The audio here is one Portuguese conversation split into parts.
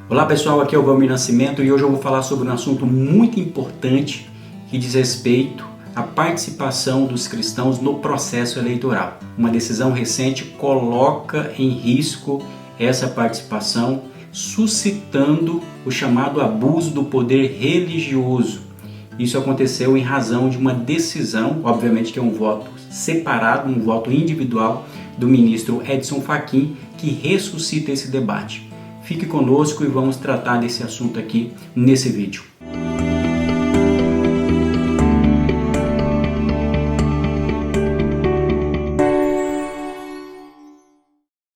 Olá pessoal, aqui é o Valmir Nascimento e hoje eu vou falar sobre um assunto muito importante que diz respeito à participação dos cristãos no processo eleitoral. Uma decisão recente coloca em risco essa participação, suscitando o chamado abuso do poder religioso. Isso aconteceu em razão de uma decisão, obviamente que é um voto separado, um voto individual do ministro Edson Fachin, que ressuscita esse debate. Fique conosco e vamos tratar desse assunto aqui nesse vídeo.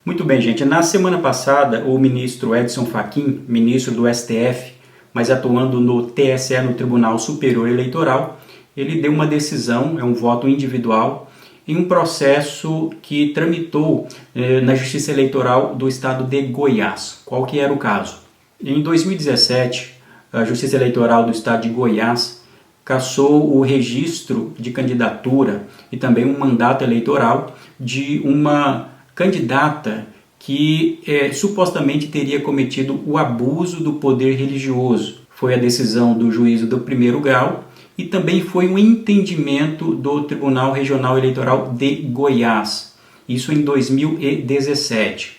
Muito bem, gente. Na semana passada, o ministro Edson Fachin, ministro do STF, mas atuando no TSE, no Tribunal Superior Eleitoral, ele deu uma decisão, é um voto individual, em um processo que tramitou na Justiça Eleitoral do estado de Goiás. Qual que era o caso? Em 2017, a Justiça Eleitoral do estado de Goiás cassou o registro de candidatura e também um mandato eleitoral de uma candidata que supostamente teria cometido o abuso do poder religioso. Foi a decisão do juízo do primeiro grau e também foi um entendimento do Tribunal Regional Eleitoral de Goiás, isso em 2017.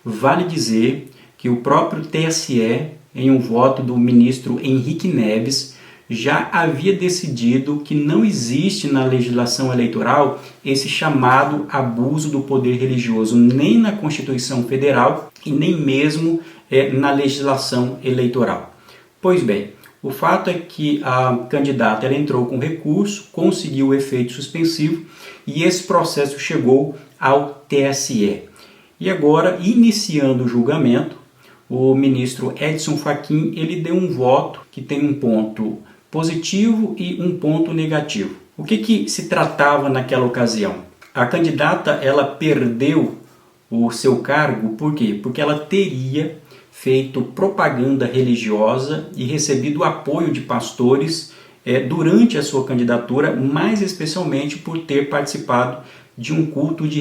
Vale dizer que o próprio TSE, em um voto do ministro Henrique Neves, já havia decidido que não existe na legislação eleitoral esse chamado abuso do poder religioso, nem na Constituição Federal e nem mesmo na legislação eleitoral. Pois bem, o fato é que a candidata ela entrou com recurso, conseguiu o efeito suspensivo e esse processo chegou ao TSE. E agora, iniciando o julgamento, o ministro Edson Fachin ele deu um voto que tem um ponto positivo e um ponto negativo. O que se tratava naquela ocasião? A candidata ela perdeu o seu cargo, por quê? Porque ela teria feito propaganda religiosa e recebido o apoio de pastores durante a sua candidatura, mais especialmente por ter participado de um culto de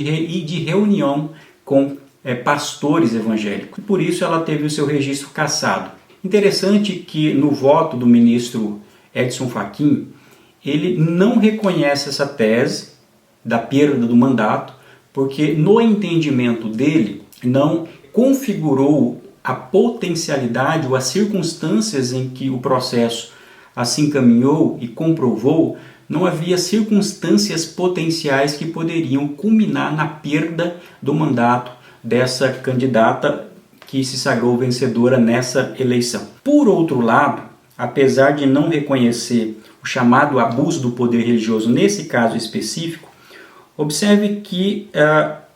reunião com pastores evangélicos. Por isso ela teve o seu registro cassado. Interessante que no voto do ministro Edson Fachin, ele não reconhece essa tese da perda do mandato, porque no entendimento dele não configurou a potencialidade ou as circunstâncias em que o processo assim caminhou e comprovou, não havia circunstâncias potenciais que poderiam culminar na perda do mandato dessa candidata que se sagrou vencedora nessa eleição. Por outro lado, apesar de não reconhecer o chamado abuso do poder religioso nesse caso específico, observe que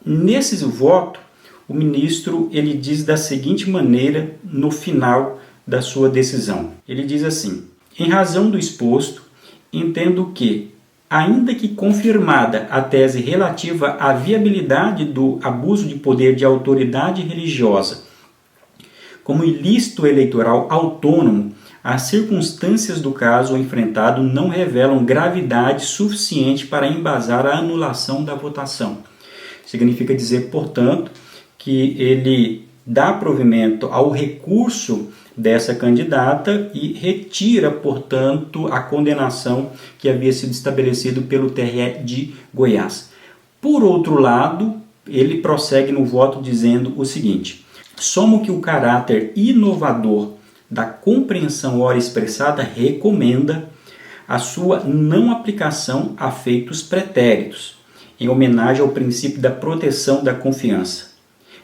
nesse voto o ministro ele diz da seguinte maneira no final da sua decisão. Ele diz assim: em razão do exposto, entendo que, ainda que confirmada a tese relativa à viabilidade do abuso de poder de autoridade religiosa como ilícito eleitoral autônomo, as circunstâncias do caso enfrentado não revelam gravidade suficiente para embasar a anulação da votação. Significa dizer, portanto, que ele dá provimento ao recurso dessa candidata e retira, portanto, a condenação que havia sido estabelecido pelo TRE de Goiás. Por outro lado, ele prossegue no voto dizendo o seguinte: somo que o caráter inovador da compreensão ora expressada recomenda a sua não aplicação a feitos pretéritos, em homenagem ao princípio da proteção da confiança.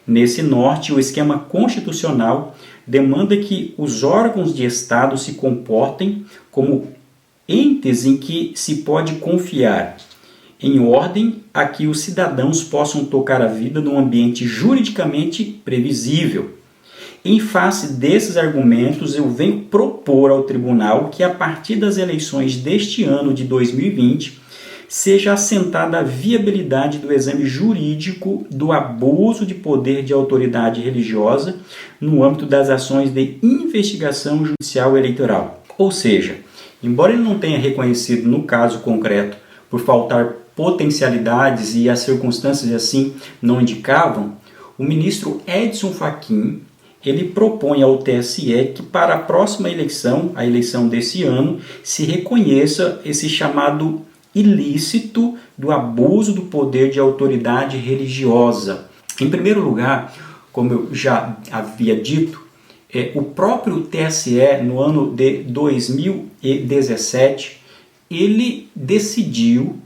Nesse norte, o esquema constitucional demanda que os órgãos de Estado se comportem como entes em que se pode confiar, em ordem a que os cidadãos possam tocar a vida num ambiente juridicamente previsível. Em face desses argumentos, eu venho propor ao tribunal que, a partir das eleições deste ano de 2020, seja assentada a viabilidade do exame jurídico do abuso de poder de autoridade religiosa no âmbito das ações de investigação judicial eleitoral. Ou seja, embora ele não tenha reconhecido no caso concreto por faltar potencialidades e as circunstâncias assim não indicavam, o ministro Edson Fachin ele propõe ao TSE que para a próxima eleição, a eleição desse ano, se reconheça esse chamado ilícito do abuso do poder de autoridade religiosa. Em primeiro lugar, como eu já havia dito, o próprio TSE, no ano de 2017, ele decidiu,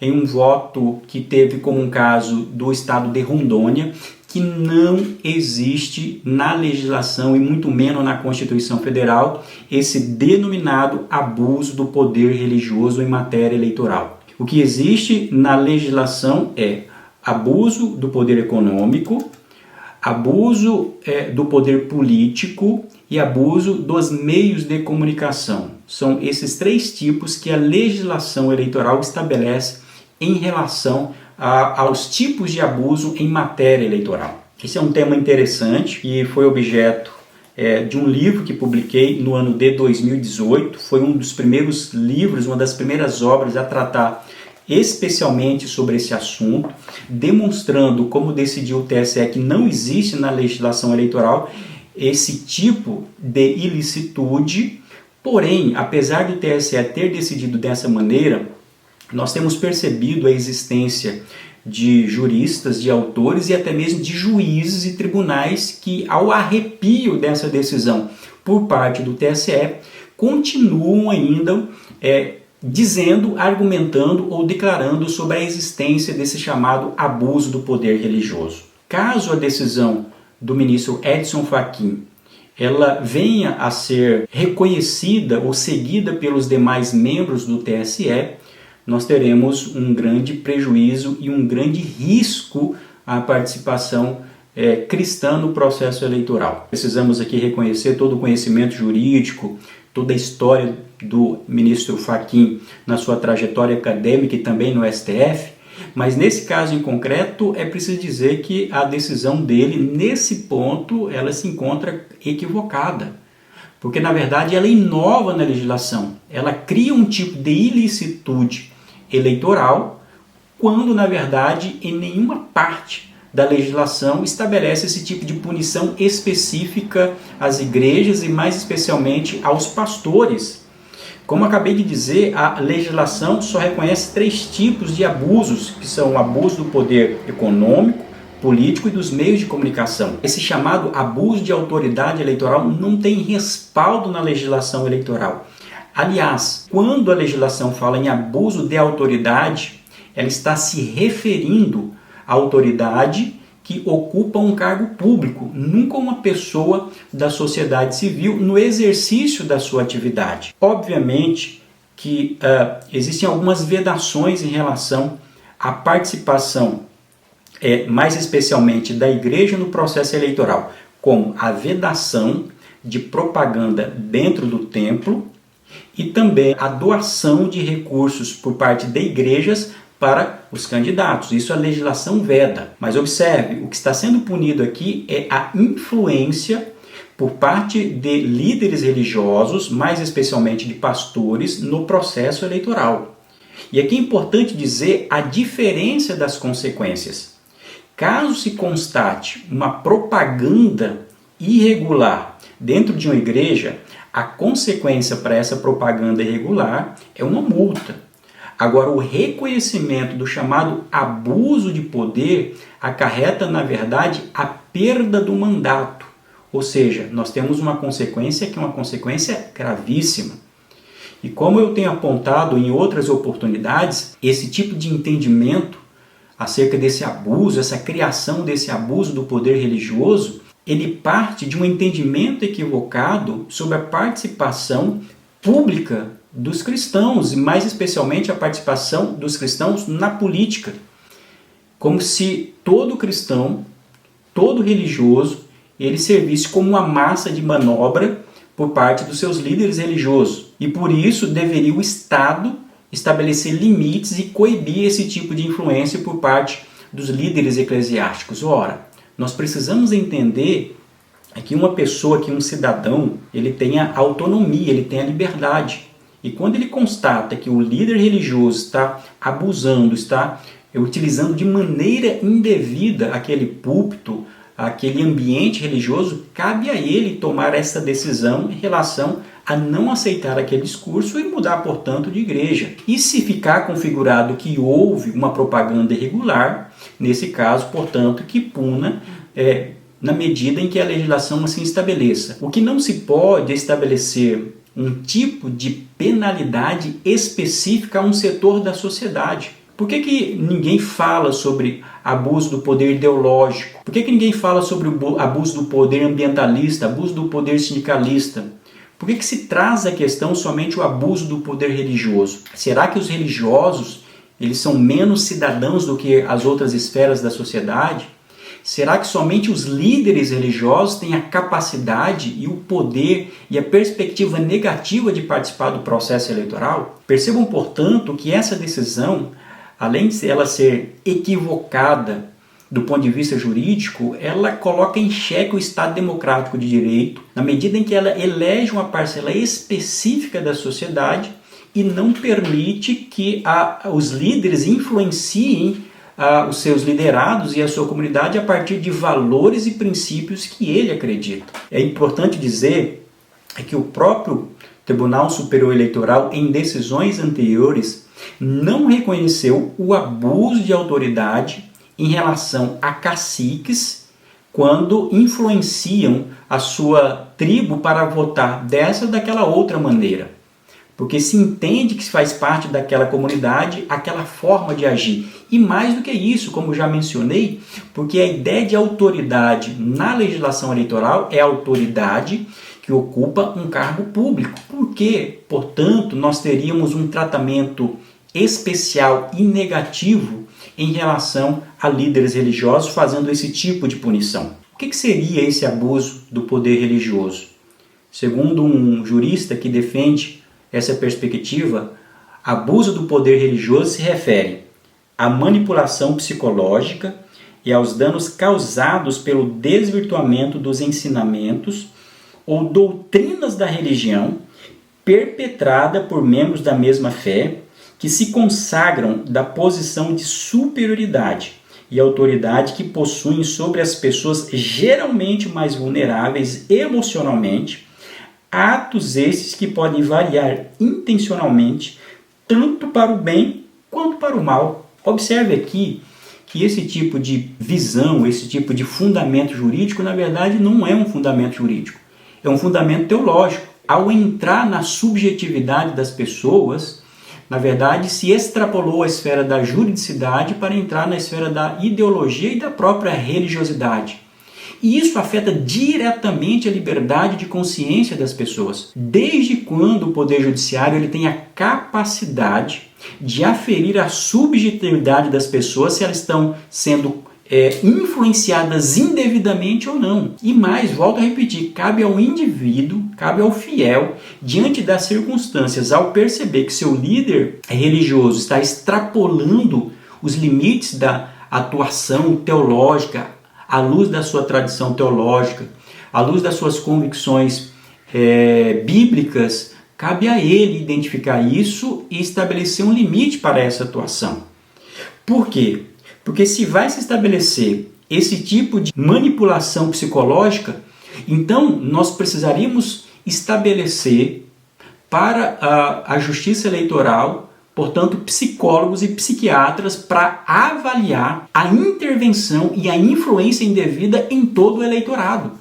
em um voto que teve como um caso do estado de Rondônia, que não existe na legislação e muito menos na Constituição Federal esse denominado abuso do poder religioso em matéria eleitoral. O que existe na legislação é abuso do poder econômico, abuso do poder político e abuso dos meios de comunicação. São esses três tipos que a legislação eleitoral estabelece em relação aos tipos de abuso em matéria eleitoral. Esse é um tema interessante e foi objeto de um livro que publiquei no ano de 2018. Foi um dos primeiros livros, uma das primeiras obras a tratar especialmente sobre esse assunto, demonstrando como decidiu o TSE que não existe na legislação eleitoral esse tipo de ilicitude. Porém, apesar do TSE ter decidido dessa maneira, nós temos percebido a existência de juristas, de autores e até mesmo de juízes e tribunais que, ao arrepio dessa decisão por parte do TSE, continuam ainda dizendo, argumentando ou declarando sobre a existência desse chamado abuso do poder religioso. Caso a decisão do ministro Edson Fachin ela venha a ser reconhecida ou seguida pelos demais membros do TSE, nós teremos um grande prejuízo e um grande risco à participação cristã no processo eleitoral. Precisamos aqui reconhecer todo o conhecimento jurídico, toda a história do ministro Fachin na sua trajetória acadêmica e também no STF, mas nesse caso em concreto é preciso dizer que a decisão dele, nesse ponto, ela se encontra equivocada, porque na verdade ela inova na legislação, ela cria um tipo de ilicitude eleitoral, quando na verdade em nenhuma parte da legislação estabelece esse tipo de punição específica às igrejas e mais especialmente aos pastores. Como acabei de dizer, a legislação só reconhece três tipos de abusos, que são o abuso do poder econômico, político e dos meios de comunicação. Esse chamado abuso de autoridade eleitoral não tem respaldo na legislação eleitoral. Aliás, quando a legislação fala em abuso de autoridade, ela está se referindo à autoridade que ocupa um cargo público, nunca uma pessoa da sociedade civil no exercício da sua atividade. Obviamente que existem algumas vedações em relação à participação, mais especialmente da igreja no processo eleitoral, como a vedação de propaganda dentro do templo e também a doação de recursos por parte de igrejas para os candidatos. Isso a legislação veda. Mas observe, o que está sendo punido aqui é a influência por parte de líderes religiosos, mais especialmente de pastores, no processo eleitoral. E aqui é importante dizer a diferença das consequências. Caso se constate uma propaganda irregular dentro de uma igreja, a consequência para essa propaganda irregular é uma multa. Agora, o reconhecimento do chamado abuso de poder acarreta, na verdade, a perda do mandato. Ou seja, nós temos uma consequência que é uma consequência gravíssima. E como eu tenho apontado em outras oportunidades, esse tipo de entendimento acerca desse abuso, essa criação desse abuso do poder religioso, ele parte de um entendimento equivocado sobre a participação pública dos cristãos, e mais especialmente a participação dos cristãos na política. Como se todo cristão, todo religioso, ele servisse como uma massa de manobra por parte dos seus líderes religiosos. E por isso deveria o Estado estabelecer limites e coibir esse tipo de influência por parte dos líderes eclesiásticos. Ora, nós precisamos entender que uma pessoa, que um cidadão, ele tem a autonomia, ele tem a liberdade. E quando ele constata que o líder religioso está abusando, está utilizando de maneira indevida aquele púlpito, aquele ambiente religioso, cabe a ele tomar essa decisão em relação a não aceitar aquele discurso e mudar, portanto, de igreja. E se ficar configurado que houve uma propaganda irregular, nesse caso, portanto, que puna na medida em que a legislação assim estabeleça. O que não se pode é estabelecer um tipo de penalidade específica a um setor da sociedade. Por que ninguém fala sobre abuso do poder ideológico? Por que ninguém fala sobre o abuso do poder ambientalista, abuso do poder sindicalista? Por que se traz a questão somente o abuso do poder religioso? Será que os religiosos eles são menos cidadãos do que as outras esferas da sociedade? Será que somente os líderes religiosos têm a capacidade e o poder e a perspectiva negativa de participar do processo eleitoral? Percebam, portanto, que essa decisão, além de ela ser equivocada do ponto de vista jurídico, ela coloca em xeque o Estado democrático de direito, na medida em que ela elege uma parcela específica da sociedade e não permite que os líderes influenciem os seus liderados e a sua comunidade a partir de valores e princípios que ele acredita. É importante dizer que o próprio Tribunal Superior Eleitoral, em decisões anteriores, não reconheceu o abuso de autoridade em relação a caciques quando influenciam a sua tribo para votar dessa ou daquela outra maneira. Porque se entende que faz parte daquela comunidade aquela forma de agir. E mais do que isso, como já mencionei, porque a ideia de autoridade na legislação eleitoral é a autoridade que ocupa um cargo público. Porque, portanto, nós teríamos um tratamento especial e negativo em relação a líderes religiosos fazendo esse tipo de punição. O que seria esse abuso do poder religioso? Segundo um jurista que defende essa perspectiva, abuso do poder religioso se refere à manipulação psicológica e aos danos causados pelo desvirtuamento dos ensinamentos ou doutrinas da religião perpetrada por membros da mesma fé que se consagram da posição de superioridade e autoridade que possuem sobre as pessoas geralmente mais vulneráveis emocionalmente, atos esses que podem variar intencionalmente tanto para o bem quanto para o mal. Observe aqui que esse tipo de visão, esse tipo de fundamento jurídico, na verdade não é um fundamento jurídico, é um fundamento teológico. Ao entrar na subjetividade das pessoas, na verdade, se extrapolou a esfera da juridicidade para entrar na esfera da ideologia e da própria religiosidade. E isso afeta diretamente a liberdade de consciência das pessoas. Desde quando o Poder Judiciário ele tem a capacidade de aferir a subjetividade das pessoas se elas estão sendo influenciadas indevidamente ou não. E mais, volto a repetir, cabe ao indivíduo, cabe ao fiel, diante das circunstâncias, ao perceber que seu líder religioso está extrapolando os limites da atuação teológica, à luz da sua tradição teológica, à luz das suas convicções bíblicas, cabe a ele identificar isso e estabelecer um limite para essa atuação. Por quê? Porque se vai se estabelecer esse tipo de manipulação psicológica, então nós precisaríamos estabelecer para a justiça eleitoral, portanto, psicólogos e psiquiatras para avaliar a intervenção e a influência indevida em todo o eleitorado.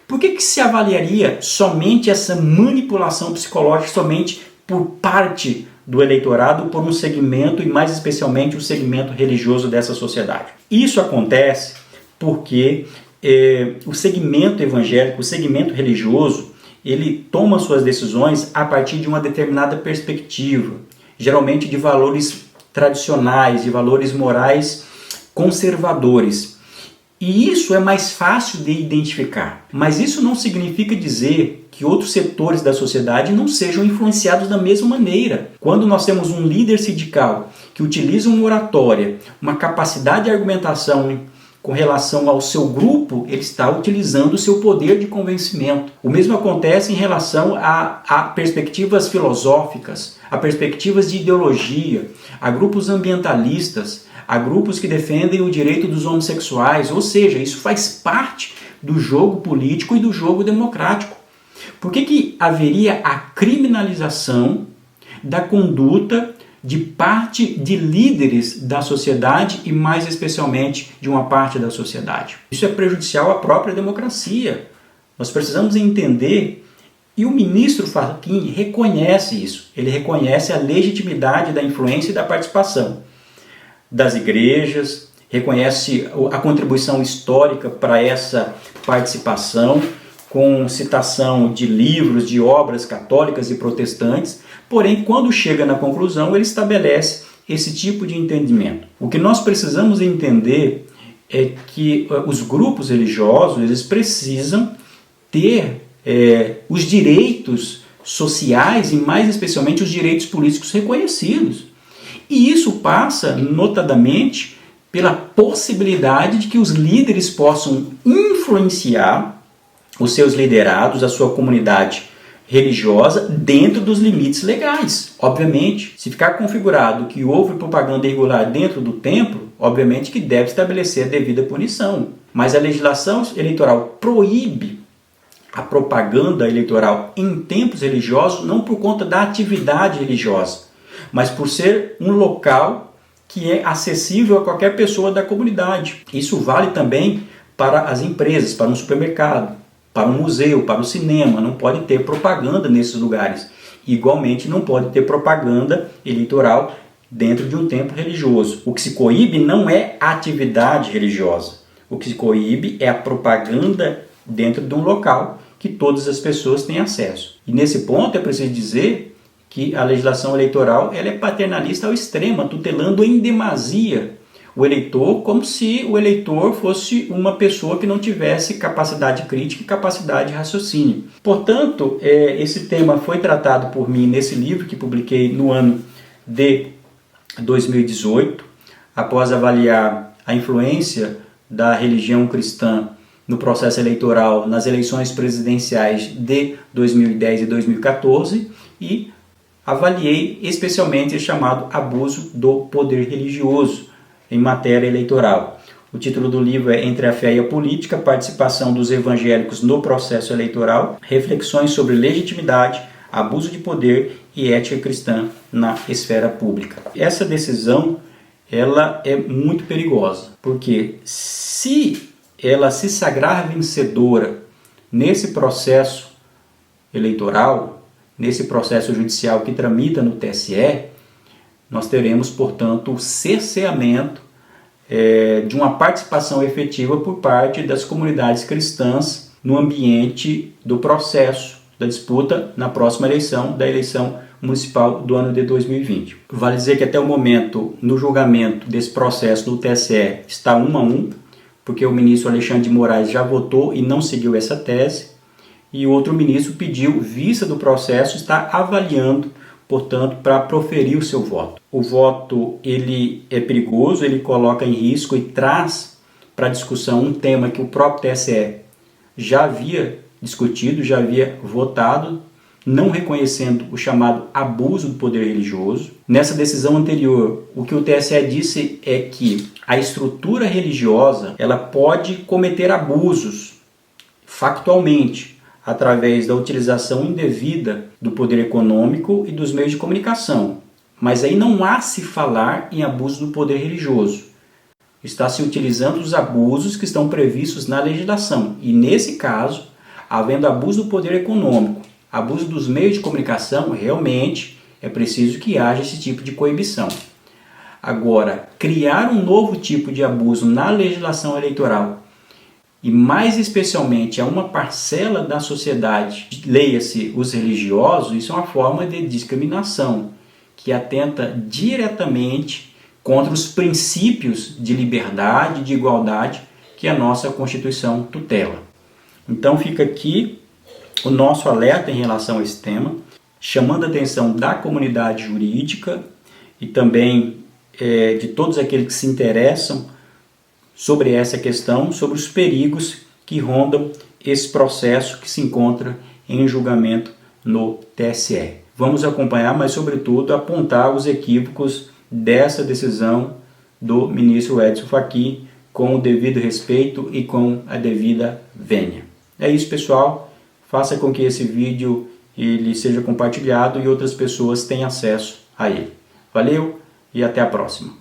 Por que se avaliaria somente essa manipulação psicológica somente por parte do eleitorado, por um segmento e mais especialmente o segmento religioso dessa sociedade? Isso acontece porque o segmento evangélico, o segmento religioso, ele toma suas decisões a partir de uma determinada perspectiva, geralmente de valores tradicionais, de valores morais conservadores. E isso é mais fácil de identificar. Mas isso não significa dizer que outros setores da sociedade não sejam influenciados da mesma maneira. Quando nós temos um líder sindical que utiliza uma oratória, uma capacidade de argumentação com relação ao seu grupo, ele está utilizando o seu poder de convencimento. O mesmo acontece em relação a perspectivas filosóficas, a perspectivas de ideologia, a grupos ambientalistas, a grupos que defendem o direito dos homossexuais, ou seja, isso faz parte do jogo político e do jogo democrático. Por que haveria a criminalização da conduta de parte de líderes da sociedade e mais especialmente de uma parte da sociedade? Isso é prejudicial à própria democracia. Nós precisamos entender, e o ministro Fachin reconhece isso. Ele reconhece a legitimidade da influência e da participação das igrejas, reconhece a contribuição histórica para essa participação, com citação de livros, de obras católicas e protestantes, porém, quando chega na conclusão, ele estabelece esse tipo de entendimento. O que nós precisamos entender é que os grupos religiosos eles precisam ter os direitos sociais e, mais especialmente, os direitos políticos reconhecidos. E isso passa, notadamente, pela possibilidade de que os líderes possam influenciar os seus liderados, a sua comunidade religiosa, dentro dos limites legais. Obviamente, se ficar configurado que houve propaganda irregular dentro do templo, obviamente que deve estabelecer a devida punição. Mas a legislação eleitoral proíbe a propaganda eleitoral em templos religiosos não por conta da atividade religiosa, mas por ser um local que é acessível a qualquer pessoa da comunidade. Isso vale também para as empresas, para um supermercado, para um museu, para o cinema. Não pode ter propaganda nesses lugares. Igualmente, não pode ter propaganda eleitoral dentro de um templo religioso. O que se coíbe não é a atividade religiosa. O que se coíbe é a propaganda dentro de um local que todas as pessoas têm acesso. E nesse ponto é preciso dizer que a legislação eleitoral ela é paternalista ao extremo, tutelando em demasia o eleitor, como se o eleitor fosse uma pessoa que não tivesse capacidade crítica e capacidade de raciocínio. Portanto, esse tema foi tratado por mim nesse livro que publiquei no ano de 2018, após avaliar a influência da religião cristã no processo eleitoral nas eleições presidenciais de 2010 e 2014 e avaliei especialmente o chamado abuso do poder religioso em matéria eleitoral. O título do livro é Entre a Fé e a Política, Participação dos Evangélicos no Processo Eleitoral, Reflexões sobre Legitimidade, Abuso de Poder e Ética Cristã na Esfera Pública. Essa decisão ela é muito perigosa, porque se ela se sagrar vencedora nesse processo eleitoral, nesse processo judicial que tramita no TSE, nós teremos, portanto, o cerceamento de uma participação efetiva por parte das comunidades cristãs no ambiente do processo da disputa na próxima eleição, da eleição municipal do ano de 2020. Vale dizer que até o momento, no julgamento desse processo do TSE, está 1-1, porque o ministro Alexandre de Moraes já votou e não seguiu essa tese, e o outro ministro pediu vista do processo, está avaliando, portanto, para proferir o seu voto. O voto ele é perigoso, ele coloca em risco e traz para discussão um tema que o próprio TSE já havia discutido, já havia votado, não reconhecendo o chamado abuso do poder religioso. Nessa decisão anterior, o que o TSE disse é que a estrutura religiosa ela pode cometer abusos factualmente, através da utilização indevida do poder econômico e dos meios de comunicação. Mas aí não há se falar em abuso do poder religioso. Está se utilizando os abusos que estão previstos na legislação. E nesse caso, havendo abuso do poder econômico, abuso dos meios de comunicação, realmente é preciso que haja esse tipo de coibição. Agora, criar um novo tipo de abuso na legislação eleitoral, e mais especialmente a uma parcela da sociedade, leia-se os religiosos, isso é uma forma de discriminação que atenta diretamente contra os princípios de liberdade, de igualdade que a nossa Constituição tutela. Então fica aqui o nosso alerta em relação a esse tema, chamando a atenção da comunidade jurídica e também de todos aqueles que se interessam sobre essa questão, sobre os perigos que rondam esse processo que se encontra em julgamento no TSE. Vamos acompanhar, mas sobretudo apontar os equívocos dessa decisão do ministro Edson Fachin com o devido respeito e com a devida vênia. É isso, pessoal. Faça com que esse vídeo ele seja compartilhado e outras pessoas tenham acesso a ele. Valeu e até a próxima.